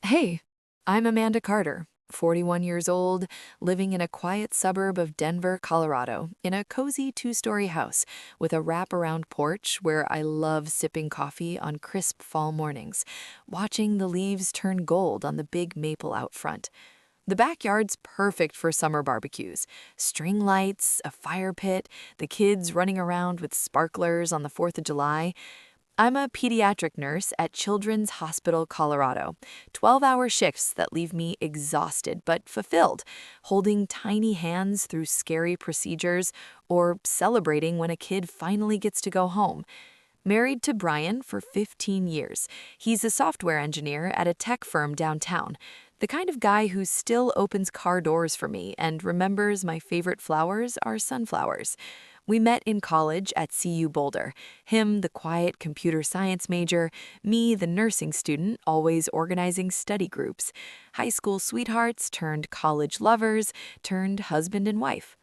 Hey, I'm Amanda Carter, 41 years old, living in a quiet suburb of Denver, Colorado, in a cozy two-story house with a wraparound porch where I love sipping coffee on crisp fall mornings, watching the leaves turn gold on the big maple out front. The backyard's perfect for summer barbecues. String lights, a fire pit, the kids running around with sparklers on the 4th of July. I'm a pediatric nurse at Children's Hospital, Colorado. 12-hour shifts that leave me exhausted but fulfilled, holding tiny hands through scary procedures or celebrating when a kid finally gets to go home. Married to Brian for 15 years. He's a software engineer at a tech firm downtown. The kind of guy who still opens car doors for me and remembers my favorite flowers are sunflowers. We met in college at CU Boulder. Him, the quiet computer science major, me, the nursing student, always organizing study groups. High school sweethearts turned college lovers, turned husband and wife.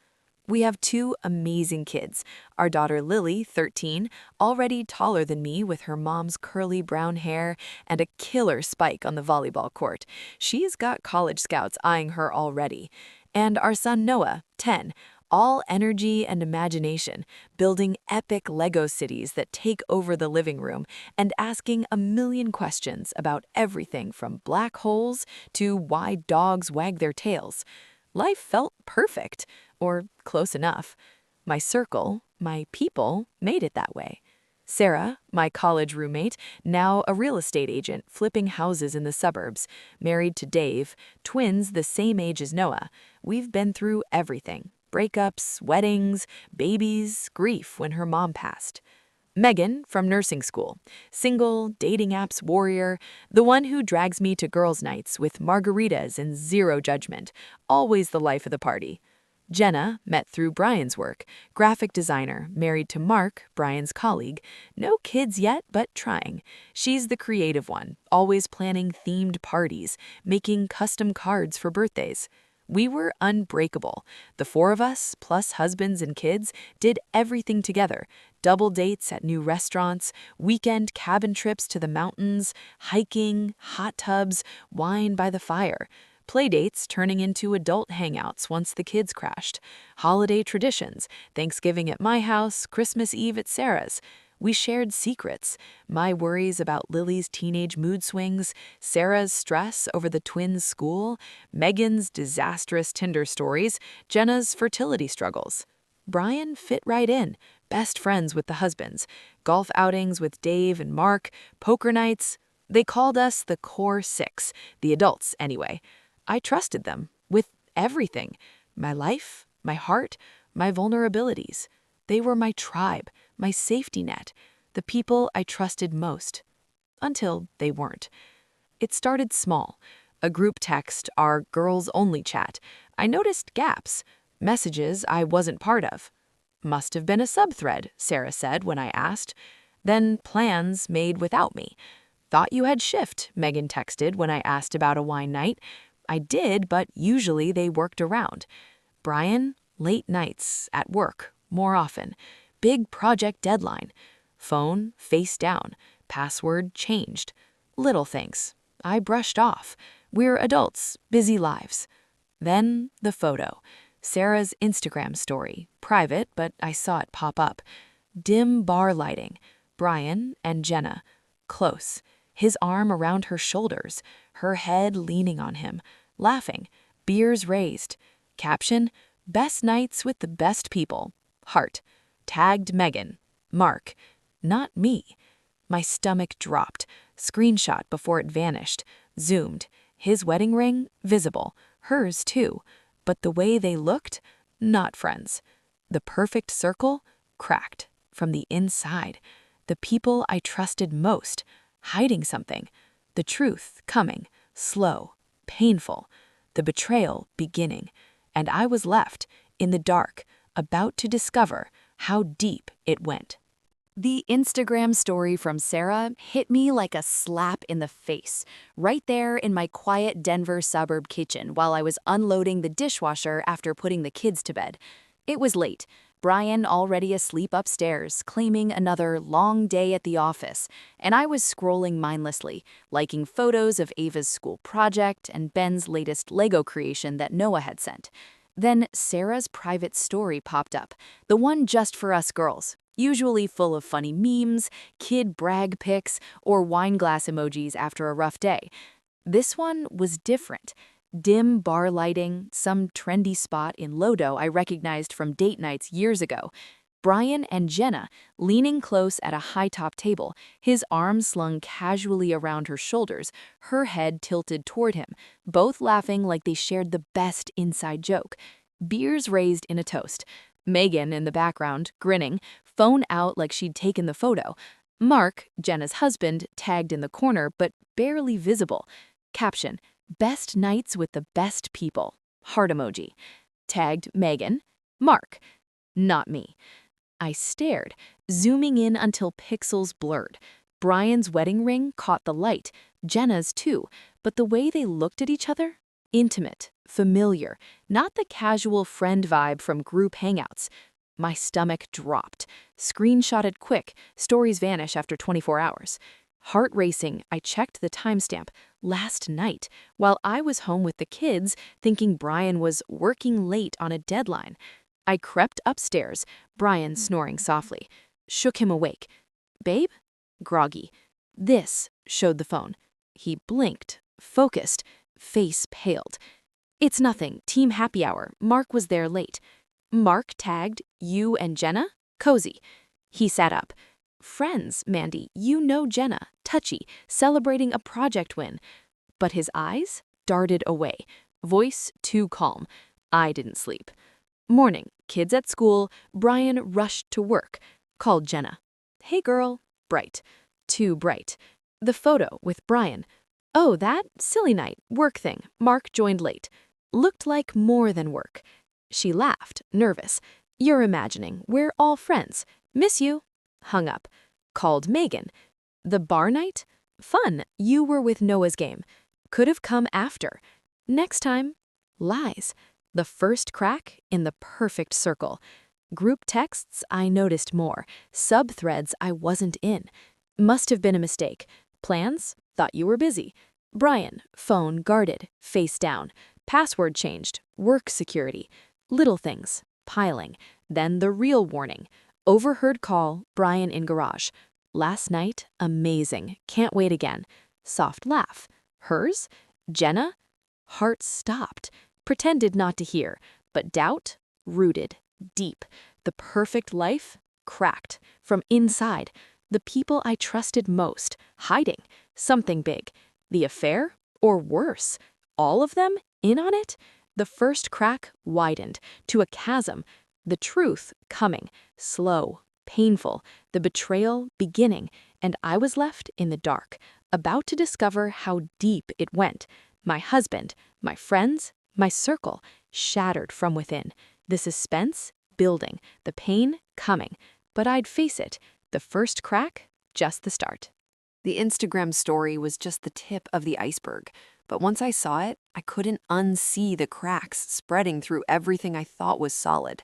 We have two amazing kids. Our daughter Lily, 13, already taller than me with her mom's curly brown hair and a killer spike on the volleyball court. She's got college scouts eyeing her already. And our son Noah, 10, all energy and imagination, building epic Lego cities that take over the living room and asking a million questions about everything from black holes to why dogs wag their tails. Life felt perfect, or close enough. My circle, my people, made it that way. Sarah, my college roommate, now a real estate agent flipping houses in the suburbs, married to Dave, twins the same age as Noah. We've been through everything: breakups, weddings, babies, grief when her mom passed. Megan from nursing school, single, dating apps warrior, the one who drags me to girls' nights with margaritas and zero judgment, always the life of the party. Jenna, met through Brian's work, graphic designer, married to Mark, Brian's colleague, no kids yet, but trying. She's the creative one, always planning themed parties, making custom cards for birthdays. We were unbreakable. The four of us, plus husbands and kids, did everything together. Double dates at new restaurants, weekend cabin trips to the mountains, hiking, hot tubs, wine by the fire. Playdates turning into adult hangouts once the kids crashed. Holiday traditions, Thanksgiving at my house, Christmas Eve at Sarah's. We shared secrets, my worries about Lily's teenage mood swings, Sarah's stress over the twins' school, Megan's disastrous Tinder stories, Jenna's fertility struggles. Brian fit right in, best friends with the husbands, golf outings with Dave and Mark, poker nights. They called us the Core Six, the adults anyway. I trusted them with everything: my life, my heart, my vulnerabilities. They were my tribe, my safety net, the people I trusted most. Until they weren't. It started small. A group text, our girls-only chat. I noticed gaps, messages I wasn't part of. Must have been a subthread, Sarah said when I asked. Then plans made without me. Thought you had shift, Megan texted when I asked about a wine night. I did, but usually they worked around. Brian, late nights, at work, more often. Big project deadline. Phone, face down. Password changed. Little things. I brushed off. We're adults, busy lives. Then the photo. Sarah's Instagram story. Private, but I saw it pop up. Dim bar lighting. Brian and Jenna. Close. His arm around her shoulders. Her head leaning on him. Laughing. Beers raised. Caption: best nights with the best people. Heart. Tagged Megan. Mark. Not me. My stomach dropped. Screenshot before it vanished. Zoomed. His wedding ring, visible. Hers too. But the way they looked, not friends. The perfect circle, cracked. From the inside. The people I trusted most, hiding something. The truth coming, slow, painful. The betrayal beginning. And I was left, in the dark, about to discover how deep it went. The Instagram story from Sarah hit me like a slap in the face, right there in my quiet Denver suburb kitchen while I was unloading the dishwasher after putting the kids to bed. It was late. Brian already asleep upstairs, claiming another long day at the office, and I was scrolling mindlessly, liking photos of Ava's school project and Ben's latest Lego creation that Noah had sent. Then Sarah's private story popped up, the one just for us girls, usually full of funny memes, kid brag pics, or wine glass emojis after a rough day. This one was different. Dim bar lighting, some trendy spot in Lodo I recognized from date nights years ago. Brian and Jenna leaning close at a high-top table, his arms slung casually around her shoulders, her head tilted toward him, both laughing like they shared the best inside joke. Beers raised in a toast. Megan in the background, grinning, phone out like she'd taken the photo. Mark, Jenna's husband, tagged in the corner but barely visible. Caption: Best nights with the best people. Heart emoji. Tagged Megan. Mark. Not me. I stared, zooming in until pixels blurred. Brian's wedding ring caught the light, Jenna's too, but the way they looked at each other? Intimate, familiar, not the casual friend vibe from group hangouts. My stomach dropped. Screenshotted quick, stories vanish after 24 hours. Heart racing, I checked the timestamp. Last night, while I was home with the kids, thinking Brian was working late on a deadline. I crept upstairs, Brian snoring softly. Shook him awake. Babe? Groggy. This showed the phone. He blinked, focused, face paled. It's nothing, team happy hour. Mark was there late. Mark tagged you and Jenna? Cozy. He sat up. Friends, Mandy, you know Jenna, touchy, celebrating a project win. But his eyes darted away, voice too calm. I didn't sleep. Morning, kids at school, Brian rushed to work. Called Jenna. Hey girl, bright. Too bright. The photo with Brian. Oh, that? Silly night, work thing. Mark joined late. Looked like more than work. She laughed, nervous. You're imagining, we're all friends. Miss you. Hung up. Called Megan. The bar night? Fun, you were with Noah's game. Could have come after. Next time? Lies. The first crack in the perfect circle. Group texts I noticed more. Sub-threads I wasn't in. Must have been a mistake. Plans? Thought you were busy. Brian, phone guarded, face down. Password changed, work security. Little things, piling. Then the real warning. Overheard call, Brian in garage. Last night, amazing, can't wait again. Soft laugh. Hers? Jenna? Heart stopped. Pretended not to hear, but doubt? Rooted, deep. The perfect life? Cracked. From inside. The people I trusted most, hiding. Something big. The affair? Or worse? All of them? In on it? The first crack widened to a chasm. The truth coming, slow, painful, the betrayal beginning, and I was left in the dark, about to discover how deep it went. My husband, my friends, my circle, shattered from within. The suspense building, the pain coming. But I'd face it, the first crack, just the start. The Instagram story was just the tip of the iceberg. But once I saw it, I couldn't unsee the cracks spreading through everything I thought was solid.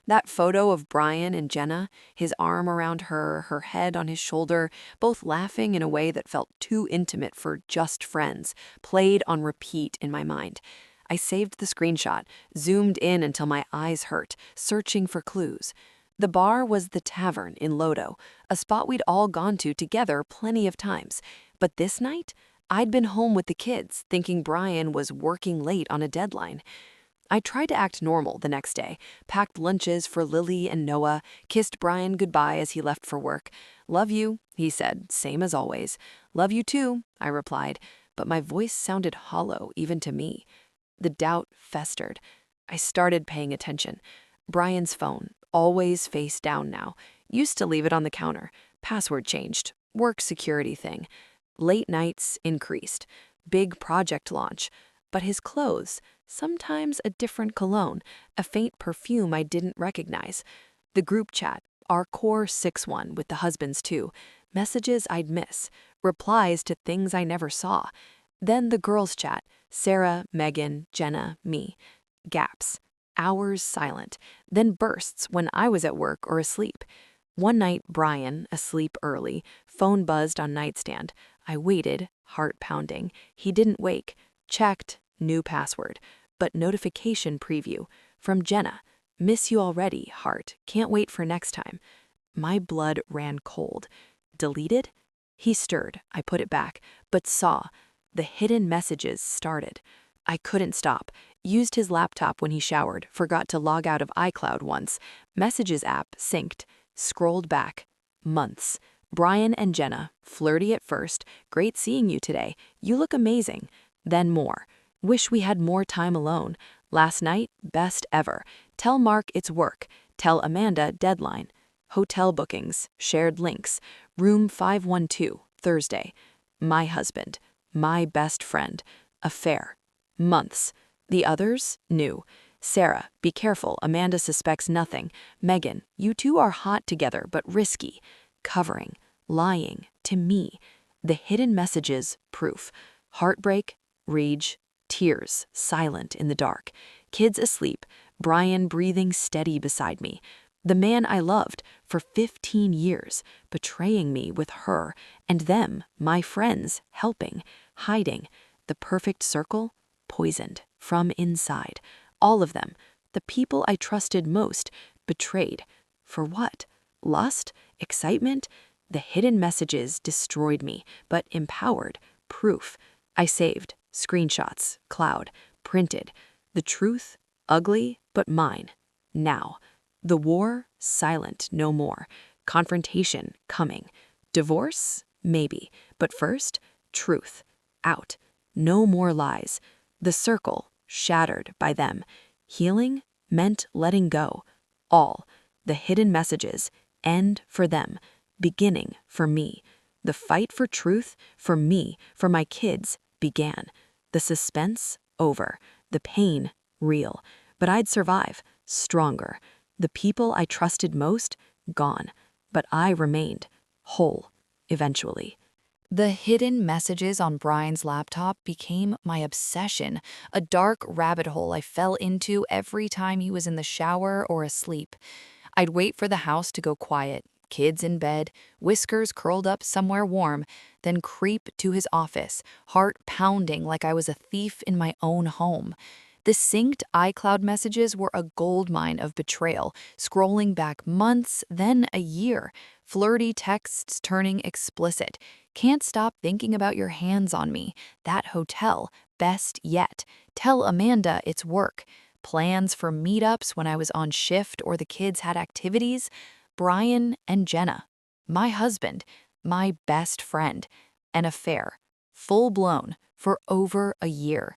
That photo of Brian and Jenna, his arm around her, her head on his shoulder, both laughing in a way that felt too intimate for just friends, played on repeat in my mind. I saved the screenshot, zoomed in until my eyes hurt, searching for clues. The bar was the tavern in Lodo, a spot we'd all gone to together plenty of times. But this night, I'd been home with the kids, thinking Brian was working late on a deadline. I tried to act normal the next day, packed lunches for Lily and Noah, kissed Brian goodbye as he left for work. Love you, he said, same as always. Love you too, I replied, but my voice sounded hollow even to me. The doubt festered. I started paying attention. Brian's phone, always face down now. Used to leave it on the counter. Password changed. Work security thing. Late nights increased. Big project launch. But his clothes, sometimes a different cologne, a faint perfume I didn't recognize. The group chat, our core 6-1 with the husbands too. Messages I'd miss. Replies to things I never saw. Then the girls chat, Sarah, Megan, Jenna, me. Gaps. hours silent, then bursts when I was at work or asleep. One night, Brian, asleep early, phone buzzed on nightstand. I waited, heart pounding. He didn't wake. Checked, new password. But notification preview. From Jenna. Miss you already, heart. Can't wait for next time. My blood ran cold. Deleted? He stirred. I put it back, but saw. The hidden messages started. I couldn't stop. Used his laptop when he showered, forgot to log out of iCloud once. Messages app synced. Scrolled back. Months. Brian and Jenna, flirty at first. Great seeing you today. You look amazing. Then more. Wish we had more time alone. Last night, best ever. Tell Mark it's work. Tell Amanda deadline. Hotel bookings, shared links. Room 512, Thursday. My husband. My best friend. Affair. Months. The others, new. Sarah, be careful, Amanda suspects nothing. Megan, you two are hot together but risky. Covering. Lying. To me. The hidden messages, proof. Heartbreak. Rage. Tears. Silent in the dark. Kids asleep. Brian breathing steady beside me. The man I loved for 15 years, betraying me with her, and them, my friends, helping, hiding. The perfect circle, poisoned, from inside. All of them, the people I trusted most, betrayed. For what? Lust? Excitement? The hidden messages destroyed me, but empowered. Proof. I saved. Screenshots. Cloud. Printed. The truth? Ugly, but mine. Now. The war? Silent, no more. Confrontation? Coming. Divorce? Maybe. But first, truth. Out. No more lies. The circle? Shattered by them. Healing? Meant letting go. All. The hidden messages. End for them. Beginning for me. The fight for truth, for me, for my kids, began. The suspense? Over. The pain? Real. But I'd survive. Stronger. The people I trusted most? Gone. But I remained. Whole. Eventually. The hidden messages on Brian's laptop became my obsession, a dark rabbit hole I fell into every time he was in the shower or asleep. I'd wait for the house to go quiet, kids in bed, whiskers curled up somewhere warm, then creep to his office, heart pounding like I was a thief in my own home. The synced iCloud messages were a goldmine of betrayal, scrolling back months, then a year. Flirty texts turning explicit. Can't stop thinking about your hands on me. That hotel. Best yet. Tell Amanda it's work. Plans for meetups when I was on shift or the kids had activities. Brian and Jenna. My husband. My best friend. An affair. Full blown. For over a year.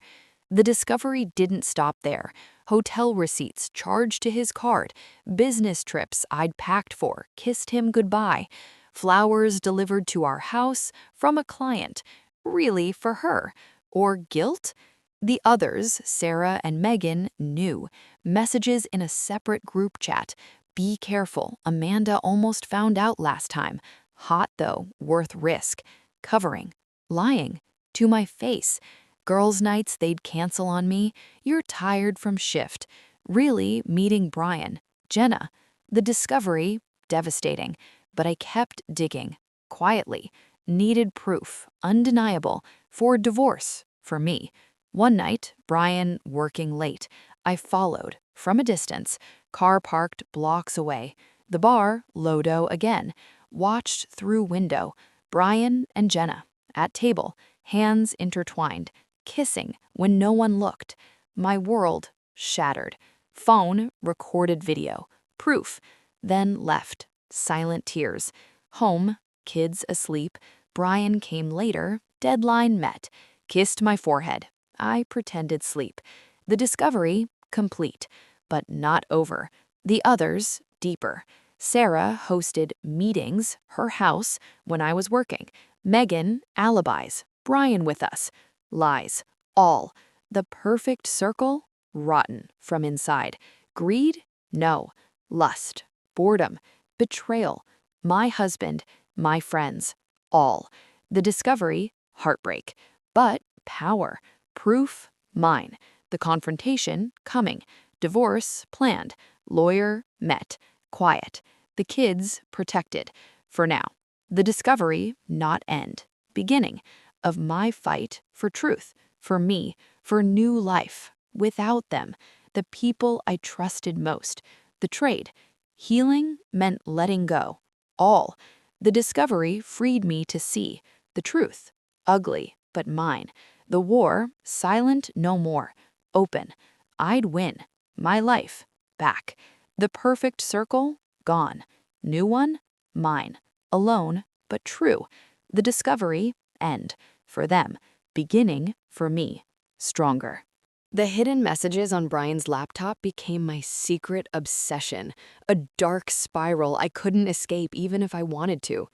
The discovery didn't stop there. Hotel receipts charged to his card, business trips I'd packed for, kissed him goodbye, flowers delivered to our house from a client, really for her, or guilt? The others, Sarah and Megan, knew. Messages in a separate group chat. Be careful, Amanda almost found out last time. Hot though, worth risk. Covering. Lying. To my face. Girls' nights they'd cancel on me. You're tired from shift. Really, meeting Brian. Jenna. The discovery, devastating. But I kept digging. Quietly. Needed proof, undeniable. For divorce, for me. One night, Brian working late. I followed, from a distance. Car parked blocks away. The bar, Lodo again. Watched through window. Brian and Jenna. At table, hands intertwined. Kissing when no one looked. My world shattered. Phone, recorded video. Proof. Then left. Silent tears. Home, kids asleep. Brian came later. Deadline met. Kissed my forehead. I pretended sleep. The discovery, complete. But not over. The others, deeper. Sarah hosted meetings, her house, when I was working. Megan, alibis. Brian with us. Lies. All. The perfect circle? Rotten from inside. Greed? No. Lust. Boredom. Betrayal. My husband. My friends. All. The discovery? Heartbreak. But power. Proof? Mine. The confrontation? Coming. Divorce planned. Lawyer met. Quiet. The kids protected. For now. The discovery, not end. Beginning of my fight for truth, for me, for new life. Without them, the people I trusted most. The trade. Healing meant letting go. All. The discovery freed me to see. The truth. Ugly, but mine. The war, silent no more. Open. I'd win. My life. Back. The perfect circle. Gone. New one. Mine. Alone, but true. The discovery. End. For them. Beginning. For me. Stronger. The hidden messages on Brian's laptop became my secret obsession, a dark spiral I couldn't escape even if I wanted to.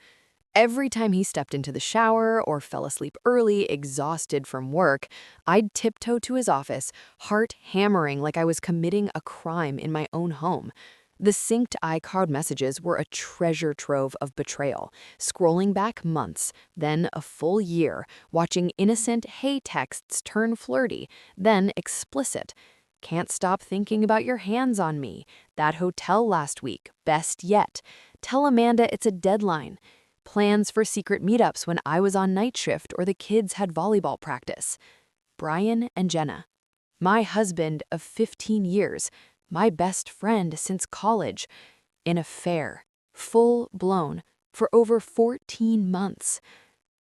Every time he stepped into the shower or fell asleep early, exhausted from work, I'd tiptoe to his office, heart hammering like I was committing a crime in my own home. The synced iCloud messages were a treasure trove of betrayal, scrolling back months, then a full year, watching innocent hey texts turn flirty, then explicit. Can't stop thinking about your hands on me. That hotel last week, best yet. Tell Amanda it's a deadline. Plans for secret meetups when I was on night shift or the kids had volleyball practice. Brian and Jenna. My husband of 15 years. My best friend since college. An affair. Full-blown. For over 14 months.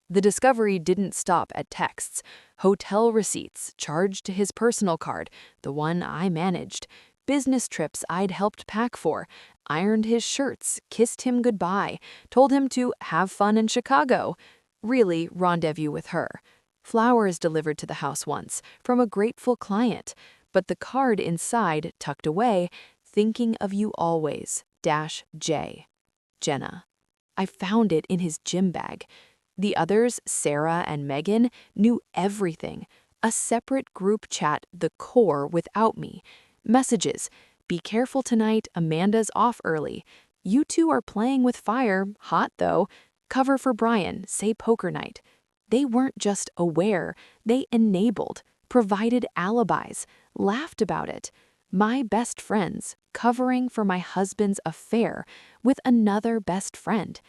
The discovery didn't stop at texts. Hotel receipts charged to his personal card, the one I managed. Business trips I'd helped pack for. Ironed his shirts, kissed him goodbye, told him to have fun in Chicago. Really rendezvous with her. Flowers delivered to the house once, from a grateful client. But the card inside tucked away, thinking of you always, -J. Jenna. I found it in his gym bag. The others, Sarah and Megan, knew everything. A separate group chat, the core without me. Messages. Be careful tonight, Amanda's off early. You two are playing with fire, hot though. Cover for Brian, say poker night. They weren't just aware, they enabled, provided alibis, laughed about it. My best friends, covering for my husband's affair with another best friend.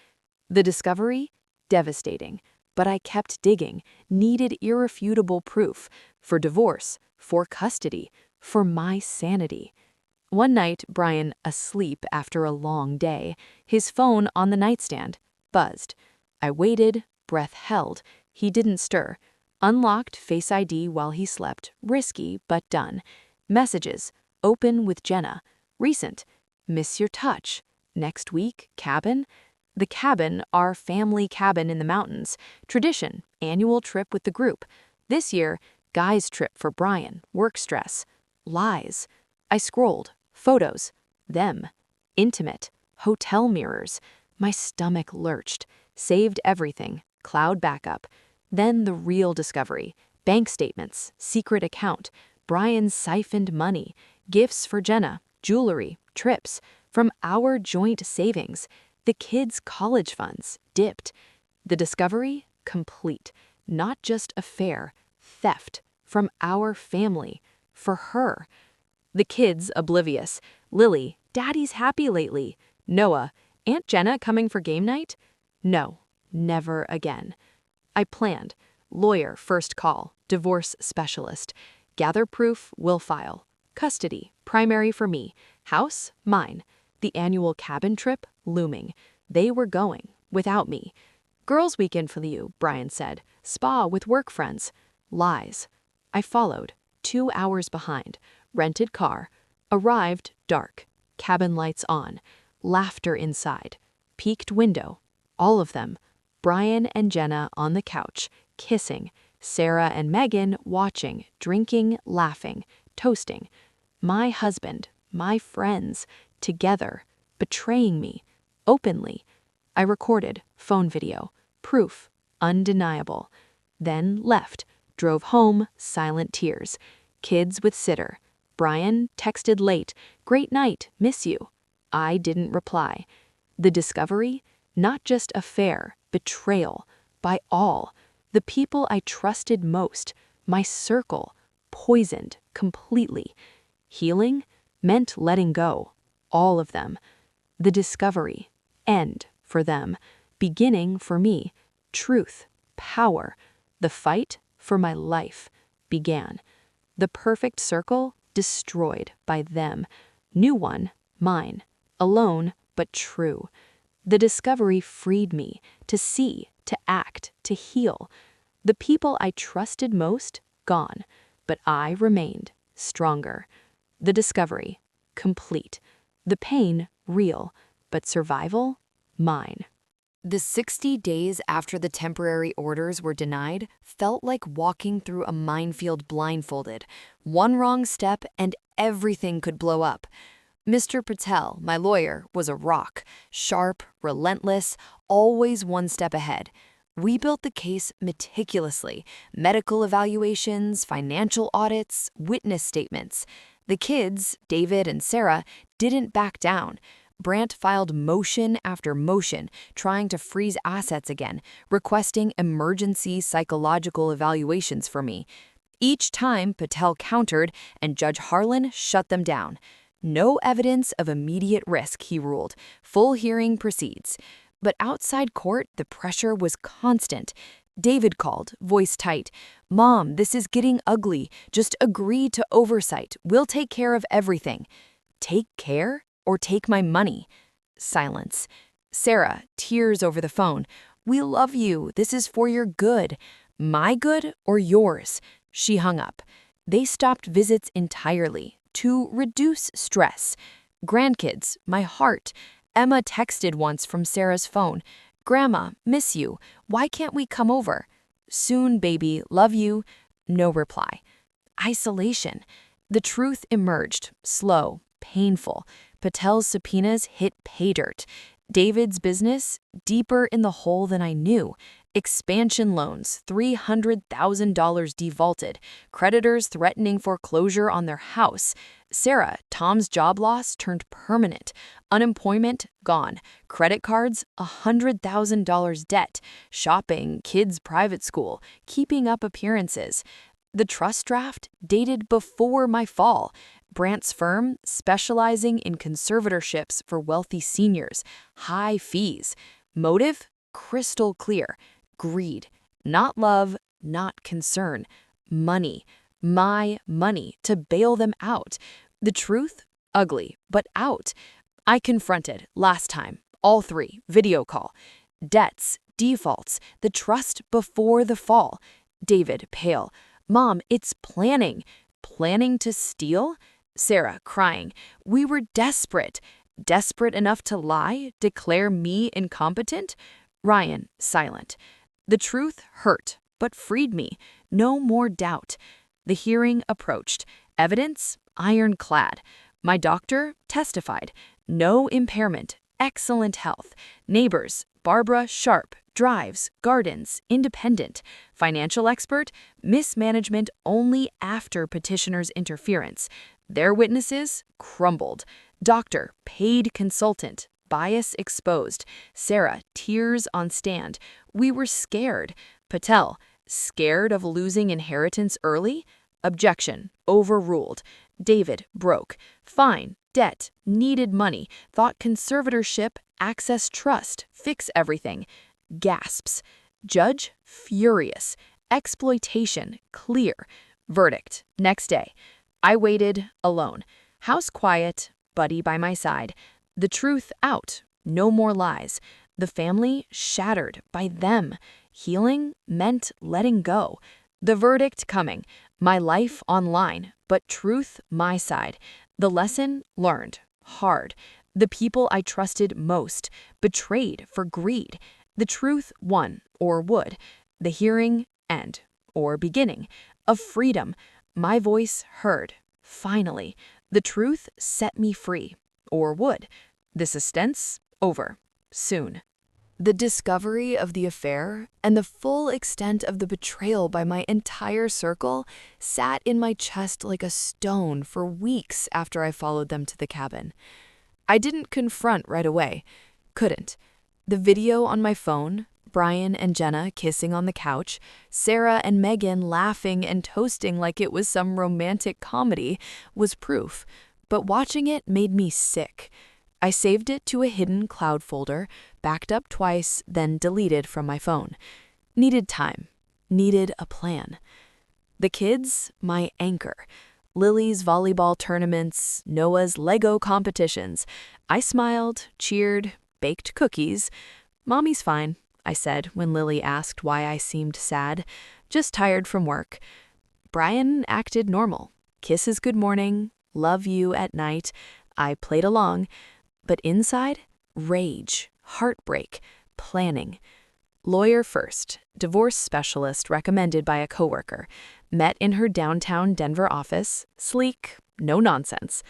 The discovery? Devastating. But I kept digging, needed irrefutable proof, for divorce, for custody, for my sanity. One night, Brian, asleep after a long day, his phone on the nightstand, buzzed. I waited, breath held. He didn't stir. Unlocked Face ID while he slept, risky but done. Messages, open with Jenna. Recent, miss your touch. Next week, cabin. The cabin, our family cabin in the mountains. Tradition, annual trip with the group. This year, guys' trip for Brian, work stress. Lies. I scrolled. Photos. Them. Intimate. Hotel mirrors. My stomach lurched. Saved everything. Cloud backup. Then the real discovery. Bank statements. Secret account. Brian siphoned money. Gifts for Jenna. Jewelry. Trips. From our joint savings. The kids' college funds. Dipped. The discovery? Complete. Not just affair. Theft. From our family. For her. The kids oblivious. Lily, Daddy's happy lately. Noah, Aunt Jenna coming for game night? No, never again. I planned. Lawyer first call. Divorce specialist. Gather proof, will file. Custody, primary for me. House, mine. The annual cabin trip, looming. They were going, without me. Girls' weekend for you, Brian said. Spa with work friends. Lies. I followed, 2 hours behind. Rented car. Arrived, dark. Cabin lights on. Laughter inside. Peaked window. All of them. Brian and Jenna on the couch, kissing. Sarah and Megan watching, drinking, laughing, toasting. My husband, my friends, together, betraying me, openly. I recorded, phone video, proof, undeniable. Then left, drove home, silent tears. Kids with sitter. Brian texted late, great night, miss you. I didn't reply. The discovery? Not just affair, betrayal. By all. The people I trusted most. My circle. Poisoned completely. Healing? meant letting go, all of them. The discovery, end for them, beginning for me, truth, power, the fight for my life, began. The perfect circle destroyed by them, new one, mine, alone but true. The discovery freed me to see, to act, to heal. The people I trusted most, gone, but I remained, stronger. The discovery, complete. The pain, real, but survival, mine. The 60 days after the temporary orders were denied felt like walking through a minefield blindfolded. One wrong step and everything could blow up. Mr. Patel, my lawyer, was a rock, sharp, relentless, always one step ahead. We built the case meticulously, medical evaluations, financial audits, witness statements. The kids, David and Sarah, didn't back down. Brandt filed motion after motion, trying to freeze assets again, requesting emergency psychological evaluations for me. Each time, Patel countered, and Judge Harlan shut them down. No evidence of immediate risk, he ruled. Full hearing proceeds. But outside court, the pressure was constant. David called, voice tight. "Mom, this is getting ugly. Just agree to oversight. We'll take care of everything." Take care? Or take my money? Silence. Sarah, tears over the phone. "We love you. This is for your good." My good or yours? She hung up. They stopped visits entirely to reduce stress. Grandkids, my heart. Emma texted once from Sarah's phone. "Grandma, miss you. Why can't we come over?" "Soon, baby. Love you." No reply. Isolation. The truth emerged, slow, painful. Patel's subpoenas hit pay dirt. David's business, deeper in the hole than I knew. Expansion loans, $300,000 defaulted. Creditors threatening foreclosure on their house. Sarah, Tom's job loss turned permanent. Unemployment, gone. Credit cards, $100,000 debt. Shopping, kids' private school, keeping up appearances. The trust draft, dated before my fall. Brandt's firm, specializing in conservatorships for wealthy seniors. High fees. Motive, crystal clear. Greed. Not love, not concern. Money. My money to bail them out. The truth, ugly, but out. I confronted, last time, all three, video call. Debts, defaults, the trust before the fall. David, pale. "Mom, it's planning." Planning to steal? Sarah, crying. "We were desperate." Desperate enough to lie, declare me incompetent? Ryan, silent. The truth hurt, but freed me. No more doubt. The hearing approached. Evidence, ironclad. My doctor testified. No impairment, excellent health. Neighbors, Barbara Sharp, drives, gardens, independent. Financial expert, mismanagement only after petitioner's interference. Their witnesses crumbled. Doctor, paid consultant, bias exposed. Sarah, tears on stand. We were scared. Patel, scared of losing inheritance early? Objection, overruled. David, broke. Fine, debt, needed money, thought conservatorship, access trust, fix everything. Gasps. Judge, furious. Exploitation, clear. Verdict, next day. I waited, alone. House quiet, Buddy by my side. The truth out, no more lies. The family shattered by them. Healing meant letting go. The verdict coming. My life online, but truth my side. The lesson learned, hard. The people I trusted most, betrayed for greed. The truth won, or would. The hearing, end, or beginning. Of freedom, my voice heard. Finally, the truth set me free, or would. The suspense, over. Soon. The discovery of the affair and the full extent of the betrayal by my entire circle sat in my chest like a stone for weeks after I followed them to the cabin. I didn't confront right away. Couldn't. The video on my phone, Brian and Jenna kissing on the couch, Sarah and Megan laughing and toasting like it was some romantic comedy, was proof. but watching it made me sick. I saved it to a hidden cloud folder, backed up twice, then deleted from my phone. Needed time. Needed a plan. The kids, my anchor. Lily's volleyball tournaments, Noah's Lego competitions. I smiled, cheered, baked cookies. "Mommy's fine," I said when Lily asked why I seemed sad. "Just tired from work." Brian acted normal. Kisses good morning, love you at night. I played along. But inside, rage, heartbreak, planning. Lawyer first, divorce specialist recommended by a coworker. Met in her downtown Denver office, sleek, no nonsense.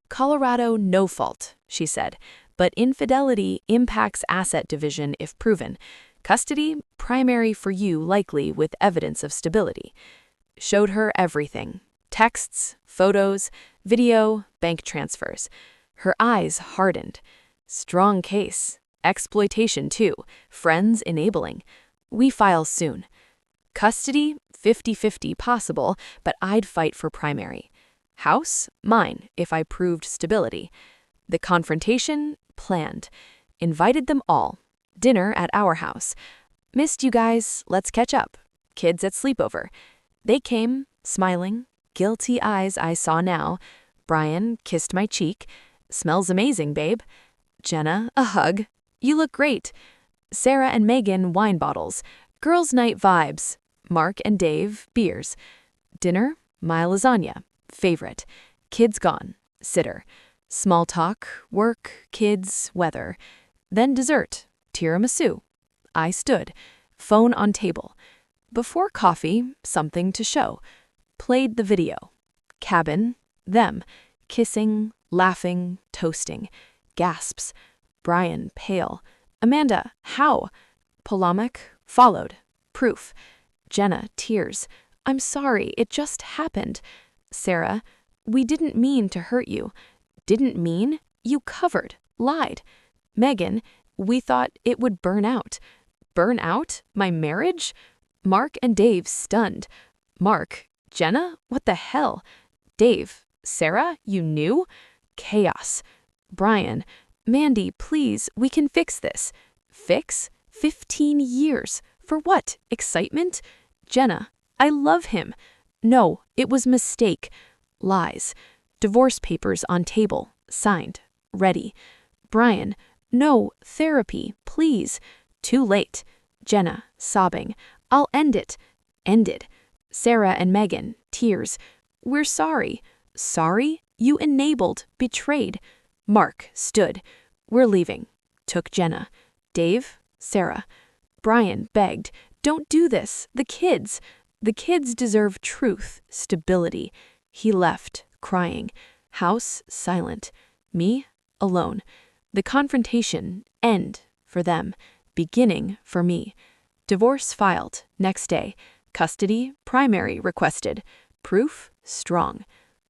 "Colorado, no fault," she said, "but infidelity impacts asset division if proven. Custody, primary for you likely with evidence of stability." Showed her everything. Texts, photos, video, bank transfers. Her eyes hardened. Strong case. Exploitation too. Friends enabling. "We file soon." Custody, 50-50 possible, but I'd fight for primary. House, mine, if I proved stability. The confrontation, planned. Invited them all. Dinner at our house. "Missed you guys, let's catch up." Kids at sleepover. They came, smiling, guilty eyes I saw now. Brian kissed my cheek. "Smells amazing, babe." Jenna, a hug. "You look great." Sarah and Megan, wine bottles. Girls' night vibes. Mark and Dave, beers. Dinner, my lasagna. Favorite. Kids gone. Sitter. Small talk, work, kids, weather. Then dessert. Tiramisu. I stood. Phone on table. Before coffee, something to show. Played the video. Cabin, them. Kissing, laughing, toasting. Gasps. Brian, pale. "Amanda, how?" Polemic, followed. Proof. Jenna, tears. "I'm sorry, it just happened." Sarah, "We didn't mean to hurt you." "Didn't mean? You covered, lied." Megan, "We thought it would burn out." "Burn out? My marriage?" Mark and Dave, stunned. Mark, "Jenna, what the hell?" Dave, "Sarah, you knew?" Chaos. Brian, "Mandy, please, we can fix this." Fix? 15 years. For what? Excitement? Jenna, "I love him." No, it was mistake. Lies. Divorce papers on table. Signed. Ready. Brian, "No, therapy, please." Too late. Jenna, sobbing, "I'll end it." Ended. Sarah and Megan, tears. "We're sorry." Sorry? You enabled, betrayed. Mark stood. "We're leaving." Took Jenna. Dave, Sarah. Brian begged, "Don't do this. The kids." The kids deserve truth, stability. He left, crying. House silent. Me alone. The confrontation, end for them. Beginning for me. Divorce filed, next day. Custody, primary requested. Proof, strong.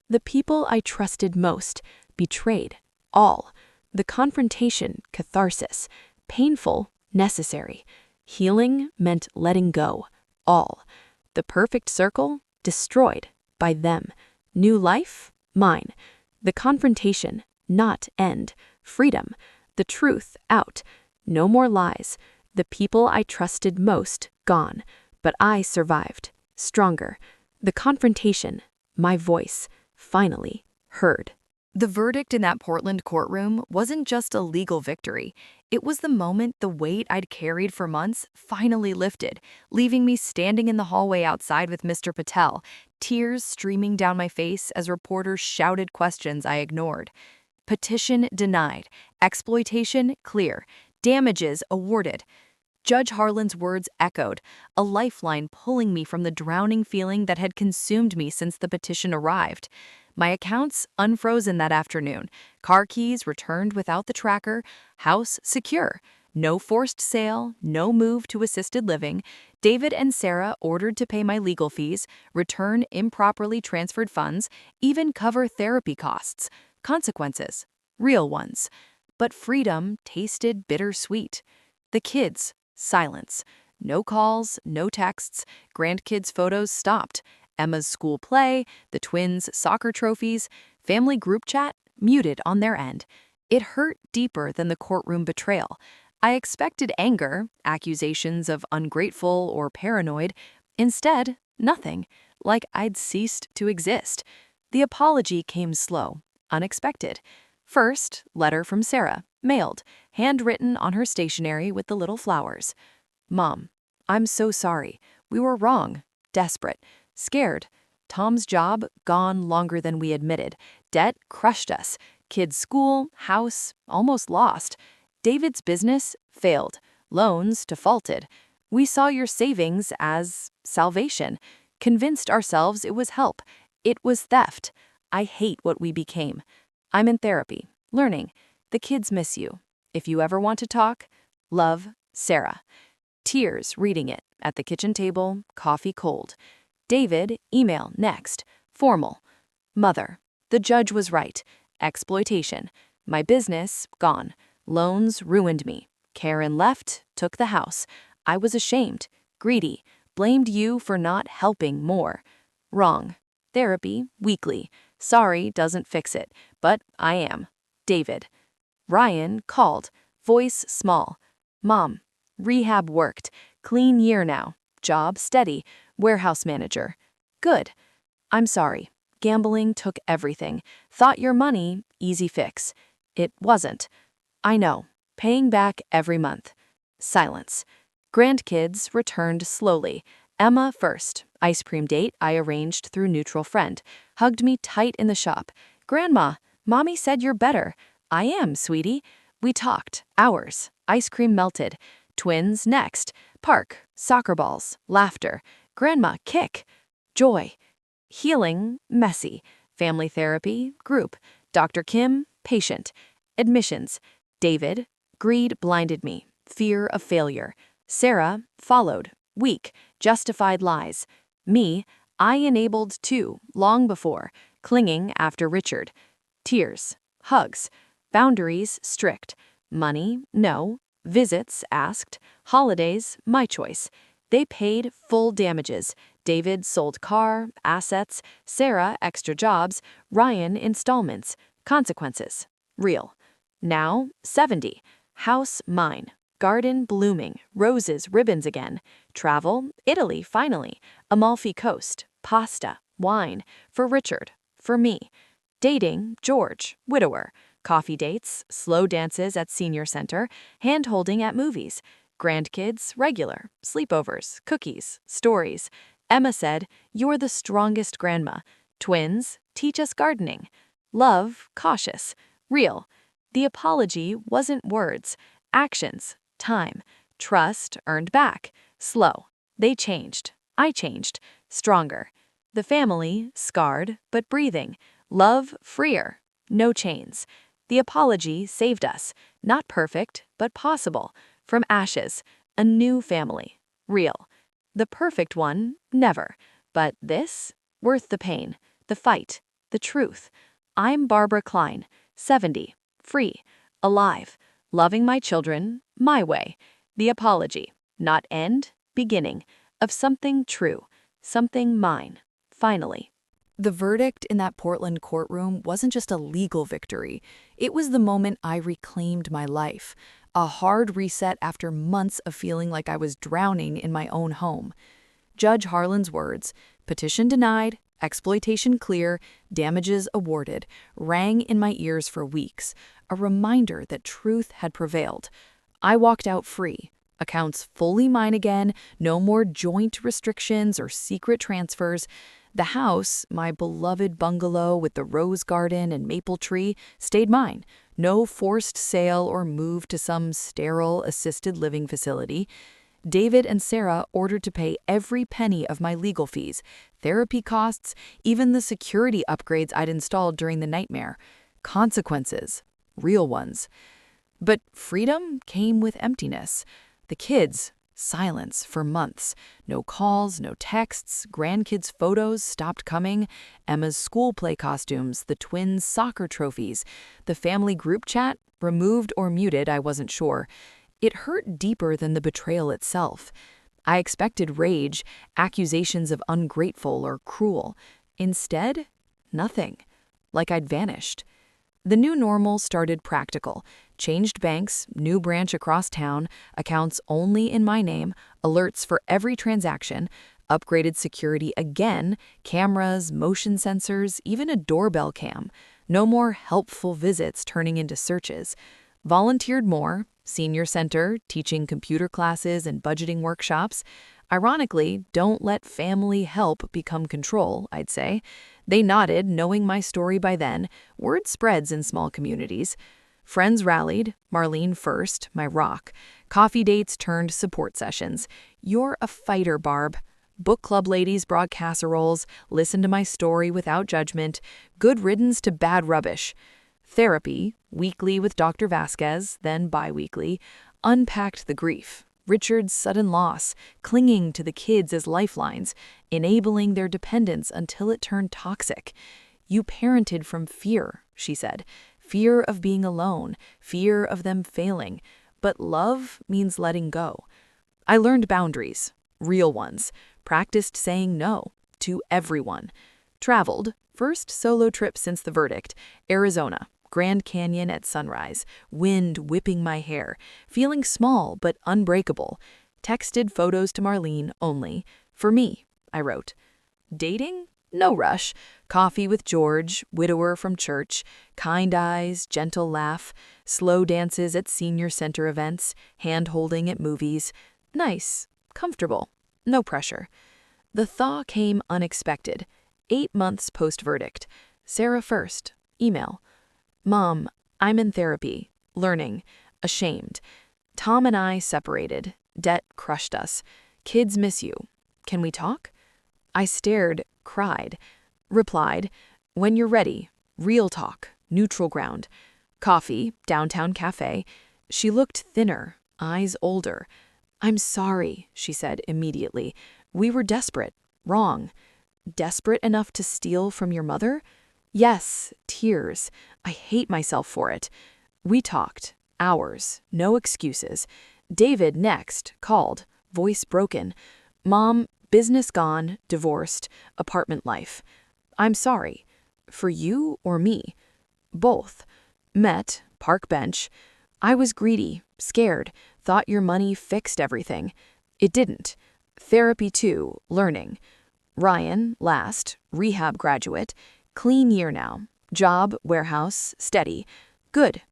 The people I trusted most, betrayed, all. The confrontation, catharsis. Painful, necessary. Healing meant letting go, all. The perfect circle, destroyed, by them. New life, mine. The confrontation, not end. Freedom. The truth, out. No more lies. The people I trusted most, gone. But I survived, stronger. The confrontation, my voice, finally heard. The verdict in that Portland courtroom wasn't just a legal victory. It was the moment the weight I'd carried for months finally lifted, leaving me standing in the hallway outside with Mr. Patel, tears streaming down my face as reporters shouted questions I ignored. Petition denied. Exploitation clear. Damages awarded. Judge Harlan's words echoed, a lifeline pulling me from the drowning feeling that had consumed me since the petition arrived. My accounts unfrozen that afternoon, car keys returned without the tracker, house secure. No forced sale, no move to assisted living. David and Sarah ordered to pay my legal fees, return improperly transferred funds, even cover therapy costs. Consequences, real ones. But freedom tasted bittersweet. The kids, silence. No calls, no texts, grandkids' photos stopped. Emma's school play, the twins' soccer trophies, Family group chat muted on their end. It hurt deeper than the courtroom betrayal. I expected anger, accusations of ungrateful or paranoid. Instead, nothing, like I'd ceased to exist. The apology came slow, unexpected. First, letter from Sarah, mailed, handwritten on her stationery with the little flowers. Mom, I'm so sorry. We were wrong, desperate, scared. Tom's job gone longer than we admitted. Debt crushed us. Kids' school, house, almost lost. David's business failed. Loans defaulted. We saw your savings as salvation. Convinced ourselves it was help. It was theft. I hate what we became. I'm in therapy, learning. The kids miss you. If you ever want to talk, love, Sarah. Tears reading it at the kitchen table, coffee cold. David, email next. Formal. Mother, the judge was right. Exploitation. My business, gone. Loans ruined me. Karen left, took the house. I was ashamed, greedy, blamed you for not helping more. Wrong. Therapy, weekly. Sorry doesn't fix it, but I am. David. Ryan called, voice small. Mom, rehab worked. Clean year now. Job steady. Warehouse manager. Good. I'm sorry. Gambling took everything. Thought your money, easy fix. It wasn't. I know. Paying back every month. Silence. Grandkids returned slowly. Emma first. Ice cream date I arranged through neutral friend. Hugged me tight in the shop. Grandma, Mommy said you're better. I am, sweetie. We talked. Hours. Ice cream melted. Twins next. Park. Soccer balls. Laughter. Grandma kick. Joy. Healing, messy. Family therapy, group. Dr. Kim, patient. Admissions. David, greed blinded me. Fear of failure. Sarah, followed. Weak. Justified lies. Me, I enabled too, long before. Clinging after Richard. Tears. Hugs. Boundaries, strict. Money, no. Visits, asked. Holidays, my choice. They paid full damages. David sold car, assets, Sarah extra jobs, Ryan installments, consequences. Real. Now, 70. House mine. Garden blooming, roses, ribbons again. Travel, Italy finally. Amalfi Coast, pasta, wine. For Richard, for me. Dating, George, widower. Coffee dates, slow dances at senior center, hand-holding at movies. Grandkids, regular, sleepovers, cookies, stories. Emma said, you're the strongest grandma. Twins, teach us gardening. Love, cautious. Real. The apology wasn't words. Actions, time. Trust, earned back. Slow. They changed. I changed. Stronger. The family, scarred, but breathing. Love, freer. No chains. The apology saved us. Not perfect, but possible. From ashes, a new family. Real. The perfect one, never. But this, worth the pain, the fight, the truth. I'm Barbara Klein, 70, free, alive, loving my children, my way. The apology, not end, beginning, of something true, something mine, finally. The verdict in that Portland courtroom wasn't just a legal victory. It was the moment I reclaimed my life, a hard reset after months of feeling like I was drowning in my own home. Judge Harlan's words, petition denied, exploitation clear, damages awarded, rang in my ears for weeks, a reminder that truth had prevailed. I walked out free, accounts fully mine again, no more joint restrictions or secret transfers. The house, my beloved bungalow with the rose garden and maple tree, stayed mine. No forced sale or move to some sterile assisted living facility. David and Sarah ordered to pay every penny of my legal fees, therapy costs, even the security upgrades I'd installed during the nightmare. Consequences, real ones. But freedom came with emptiness. The kids, silence for months. No calls, no texts, grandkids' photos stopped coming, Emma's school play costumes, the twins' soccer trophies, the family group chat, removed or muted, I wasn't sure. It hurt deeper than the betrayal itself. I expected rage, accusations of ungrateful or cruel. Instead, nothing. like I'd vanished. The new normal started practical. Changed banks, new branch across town, accounts only in my name, alerts for every transaction, upgraded security again, cameras, motion sensors, even a doorbell cam. No more helpful visits turning into searches. Volunteered more, senior center, teaching computer classes and budgeting workshops. Ironically, don't let family help become control, I'd say. They nodded, knowing my story by then. Word spreads in small communities. Friends rallied, Marlene first, my rock. Coffee dates turned support sessions. You're a fighter, Barb. Book club ladies brought casseroles, listened to my story without judgment. Good riddance to bad rubbish. Therapy, weekly with Dr. Vasquez, then bi-weekly, unpacked the grief. Richard's sudden loss, clinging to the kids as lifelines, enabling their dependence until it turned toxic. You parented from fear, she said. Fear of being alone, fear of them failing. But love means letting go. I learned boundaries, real ones, practiced saying no to everyone. Traveled, first solo trip since the verdict, Arizona. Grand Canyon at sunrise, wind whipping my hair, feeling small but unbreakable. Texted photos to Marlene only. For me, I wrote. Dating? No rush. Coffee with George, widower from church, kind eyes, gentle laugh, slow dances at senior center events, hand-holding at movies. Nice, comfortable, no pressure. The thaw came unexpected. 8 months post-verdict. Sarah first. Email. Mom, I'm in therapy, learning, ashamed. Tom and I separated. Debt crushed us. Kids miss you. Can we talk? I stared, cried. Replied, when you're ready, real talk, neutral ground. Coffee, downtown cafe. She looked thinner, eyes older. I'm sorry, she said immediately. We were desperate, wrong. Desperate enough to steal from your mother? Yes, tears. I hate myself for it. We talked. Hours. No excuses. David next called, voice broken. Mom, business gone, divorced, apartment life. I'm sorry. For you or me? Both. Met, park bench. I was greedy, scared, thought your money fixed everything. It didn't. Therapy too, learning. Ryan, last, rehab graduate. Clean year now. Job, warehouse, steady. Good.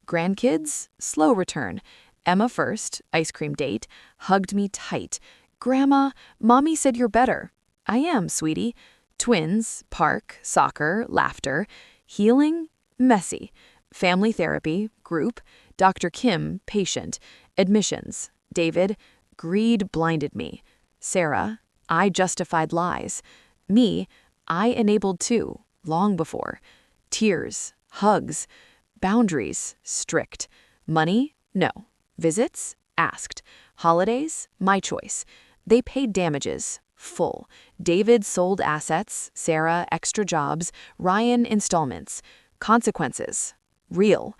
Grandkids, slow return. Emma first, ice cream date, hugged me tight. Grandma, Mommy said you're better. I am, sweetie. Twins, park, soccer, laughter. Healing, messy. Family therapy, group. Dr. Kim, patient. Admissions. David, greed blinded me. Sarah, I justified lies. Me, I enabled too. Long before. Tears, hugs, boundaries, strict. Money? No. Visits? Asked. Holidays? My choice. They paid damages. Full. David sold assets, Sarah extra jobs, Ryan installments. Consequences? Real.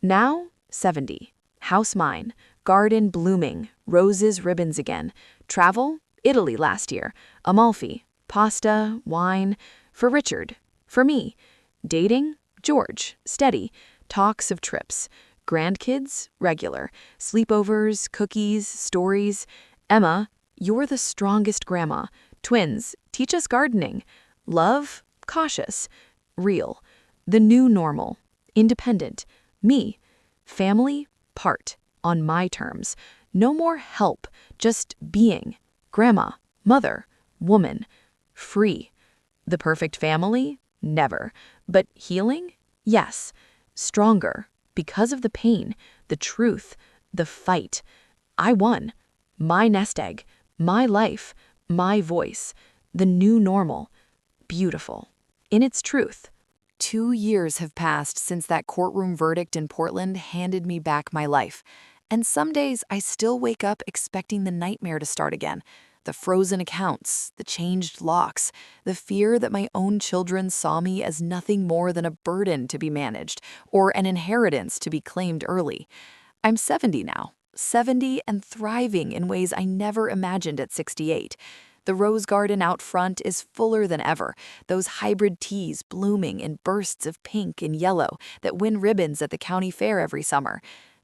Now, 70. House mine. Garden blooming. Roses, ribbons again. Travel? Italy last year. Amalfi. Pasta, wine. For Richard. For me, dating, George, steady, talks of trips, grandkids, regular, sleepovers, cookies, stories. Emma, you're the strongest grandma. Twins, teach us gardening. Love, cautious, real. The new normal, independent. Me, family, part, on my terms. No more help, just being. Grandma, mother, woman, free. The perfect family? Never. But healing? Yes. Stronger. Because of the pain, the truth, the fight. I won. My nest egg. My life. My voice. The new normal. Beautiful. In its truth. 2 years have passed since that courtroom verdict in Portland handed me back my life. And some days I still wake up expecting the nightmare to start again. The frozen accounts, the changed locks, the fear that my own children saw me as nothing more than a burden to be managed or an inheritance to be claimed early. I'm 70 now, 70 and thriving in ways I never imagined at 68. The rose garden out front is fuller than ever, those hybrid teas blooming in bursts of pink and yellow that win ribbons at the county fair every summer.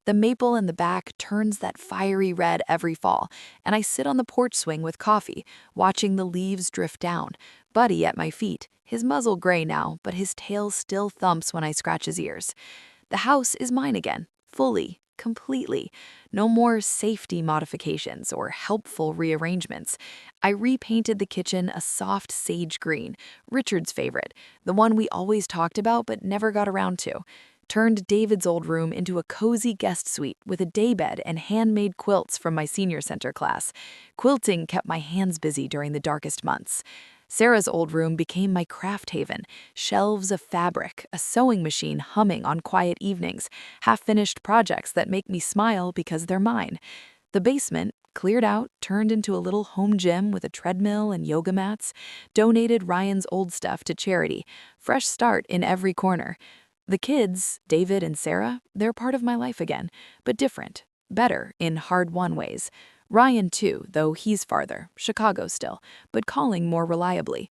The maple in the back turns that fiery red every fall, and I sit on the porch swing with coffee, watching the leaves drift down. Buddy at my feet, his muzzle gray now, but his tail still thumps when I scratch his ears. The house is mine again, fully, completely. No more safety modifications or helpful rearrangements. I repainted the kitchen a soft sage green, Richard's favorite, the one we always talked about but never got around to. Turned David's old room into a cozy guest suite with a daybed and handmade quilts from my senior center class. Quilting kept my hands busy during the darkest months. Sarah's old room became my craft haven, shelves of fabric, a sewing machine humming on quiet evenings, half-finished projects that make me smile because they're mine. The basement, cleared out, turned into a little home gym with a treadmill and yoga mats, donated Ryan's old stuff to charity, fresh start in every corner. The kids, David and Sarah, they're part of my life again, but different, better in hard-won ways. Ryan too, though he's farther, Chicago still, but calling more reliably.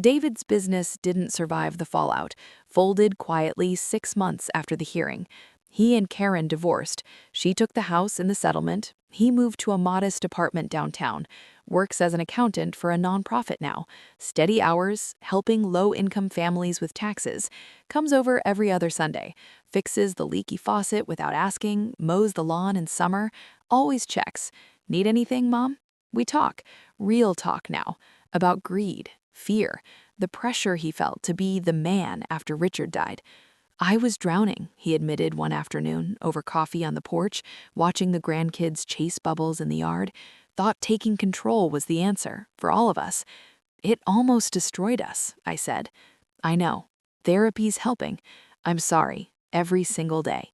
David's business didn't survive the fallout, folded quietly 6 months after the hearing. He and Karen divorced. She took the house in the settlement. He moved to a modest apartment downtown, works as an accountant for a nonprofit now, steady hours, helping low-income families with taxes, comes over every other Sunday, fixes the leaky faucet without asking, mows the lawn in summer, always checks. Need anything, Mom? We talk, real talk now, about greed, fear, the pressure he felt to be the man after Richard died. I was drowning, he admitted one afternoon over coffee on the porch, watching the grandkids chase bubbles in the yard. Thought taking control was the answer for all of us. It almost destroyed us, I said. I know. Therapy's helping. I'm sorry, every single day.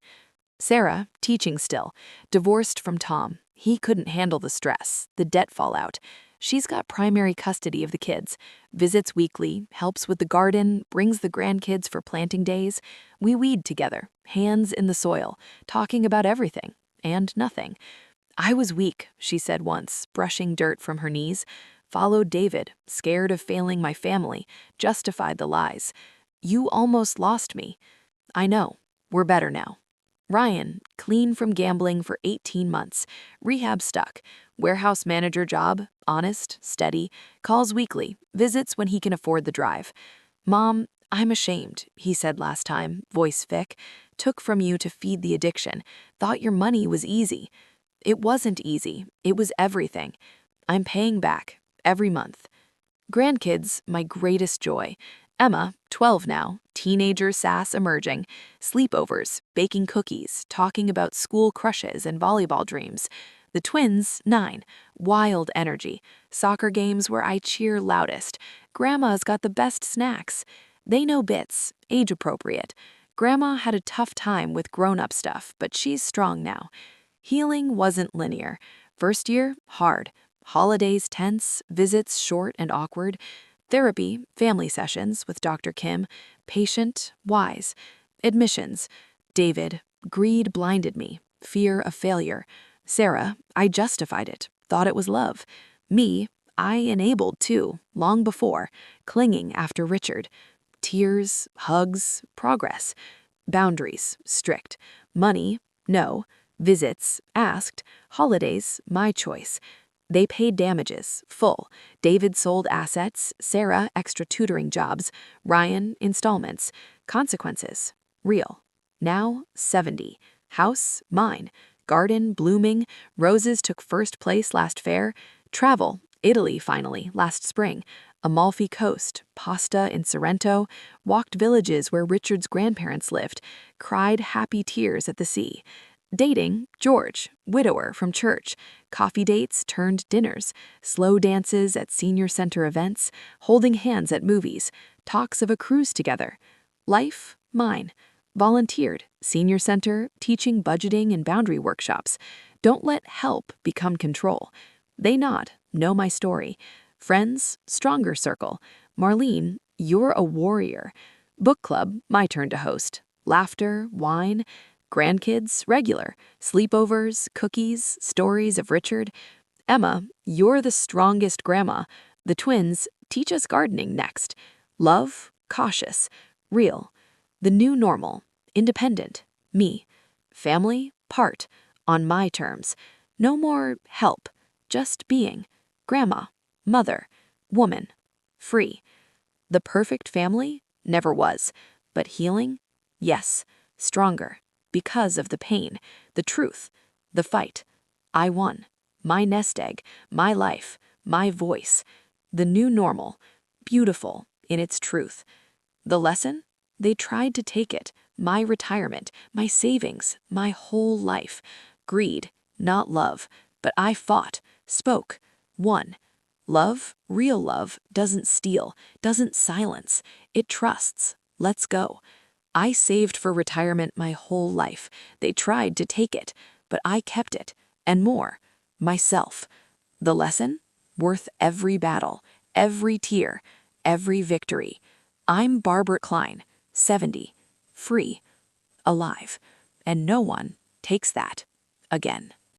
Sarah, teaching still, divorced from Tom. He couldn't handle the stress, the debt fallout. She's got primary custody of the kids, visits weekly, helps with the garden, brings the grandkids for planting days. We weed together, hands in the soil, talking about everything and nothing. I was weak, she said once, brushing dirt from her knees. Followed David, scared of failing my family, justified the lies. You almost lost me. I know. We're better now. Ryan, clean from gambling for 18 months, rehab stuck, warehouse manager job, honest, steady, calls weekly, visits when he can afford the drive. Mom, I'm ashamed, he said last time, voice thick. Took from you to feed the addiction. Thought your money was easy. It wasn't easy. It was everything. I'm paying back, every month. Grandkids, my greatest joy. Emma, 12 now, teenager sass emerging, sleepovers, baking cookies, talking about school crushes and volleyball dreams. The twins, 9, wild energy, soccer games where I cheer loudest. Grandma's got the best snacks. They know bits, age appropriate. Grandma had a tough time with grown-up stuff, but she's strong now. Healing wasn't linear. First year, hard. Holidays tense, visits short and awkward. Therapy, family sessions with Dr. Kim, patient, wise. Admissions, David, greed blinded me, fear of failure. Sarah, I justified it, thought it was love. Me, I enabled too, long before, clinging after Richard. Tears, hugs, progress. Boundaries, strict. Money, no. Visits, asked. Holidays, my choice. They paid damages, full. David sold assets, Sarah extra tutoring jobs, Ryan installments. Consequences, real. Now 70. House, mine. Garden, blooming. Roses took first place last fair. Travel, Italy finally, last spring. Amalfi Coast, pasta in Sorrento. Walked villages where Richard's grandparents lived. Cried happy tears at the sea. Dating, George, widower from church. Coffee dates turned dinners. Slow dances at senior center events. Holding hands at movies. Talks of a cruise together. Life, mine. Volunteered, senior center, teaching budgeting and boundary workshops. Don't let help become control. They nod, know my story. Friends, stronger circle. Marlene, you're a warrior. Book club, my turn to host. Laughter, wine. Grandkids, regular. Sleepovers, cookies, stories of Richard. Emma, you're the strongest grandma. The twins teach us gardening next. Love, cautious, real. The new normal, independent, me. Family, part, on my terms. No more help, just being. Grandma, mother, woman, free. The perfect family never was, but healing, yes, stronger, because of the pain, the truth, the fight. I won. My nest egg, my life, my voice. The new normal, beautiful in its truth. The lesson? They tried to take it, my retirement, my savings, my whole life. Greed, not love, but I fought, spoke, won. Love, real love, doesn't steal, doesn't silence. It trusts. Let's go. I saved for retirement my whole life. They tried to take it, but I kept it, and more. Myself. The lesson? Worth every battle, every tear, every victory. I'm Barbara Klein, 70, free, alive, and no one takes that again.